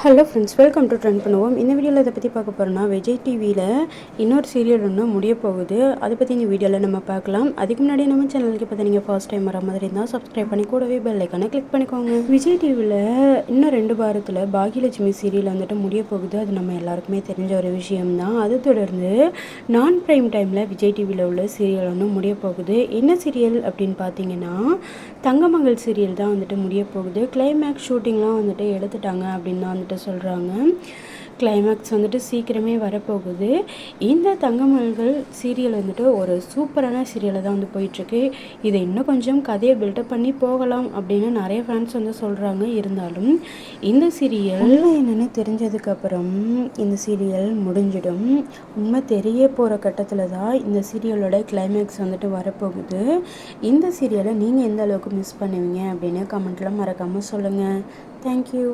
Hello friends, welcome to trend பண்ணுவோம். இந்த வீடியோவில் இதை பற்றி பார்க்க போகிறோன்னா, விஜய் டிவியில் இன்னொரு சீரியல் ஒன்று முடிய போகுது. அதை பற்றி இந்த வீடியோவில் நம்ம பார்க்கலாம். அதுக்கு முன்னாடி நம்ம சேனலுக்கு இப்போ நீங்கள் ஃபர்ஸ்ட் டைம் வர மாதிரி இருந்தால் சப்ஸ்கிரைப் பண்ணி கூடவே பெல் ஐக்கானை கிளிக் பண்ணிக்கோங்க. விஜய் டிவியில் இன்னும் 2 வாரத்தில் பாகியலட்சுமி சீரியல் வந்துட்டு முடிய போகுது. அது நம்ம எல்லாருக்குமே தெரிஞ்ச ஒரு விஷயம்தான். அதை தொடர்ந்து நான் ப்ரைம் டைமில் விஜய் டிவியில் உள்ள சீரியல் ஒன்று முடிய போகுது. என்ன சீரியல் அப்படின்னு பார்த்தீங்கன்னா, தங்கமகள் சீரியல் தான் வந்துட்டு முடிய போகுது. கிளைமேக்ஸ் ஷூட்டிங்லாம் வந்துட்டு எடுத்துட்டாங்க அப்படின்னு தான் சொல்கிறாங்க. கிளைமேக்ஸ் வந்துட்டு சீக்கிரமே வரப்போகுது. இந்த தங்கமகள் சீரியல் வந்துட்டு ஒரு சூப்பரான சீரியலை தான் வந்து போயிட்டுருக்கு. இதை இன்னும் கொஞ்சம் கதையை பில்டப் பண்ணி போகலாம் அப்படின்னு நிறைய ஃபேன்ஸ் வந்து சொல்கிறாங்க. இருந்தாலும் இந்த சீரியல் என்னென்னு தெரிஞ்சதுக்கப்புறம் இந்த சீரியல் முடிஞ்சிடும். உண்மை தெரிய போகிற கட்டத்தில் தான் இந்த சீரியலோட கிளைமேக்ஸ் வந்துட்டு வரப்போகுது. இந்த சீரியலை நீங்கள் எந்த அளவுக்கு மிஸ் பண்ணுவீங்க அப்படின்னு கமெண்ட்டில் மறக்காமல் சொல்லுங்கள். தேங்க்யூ.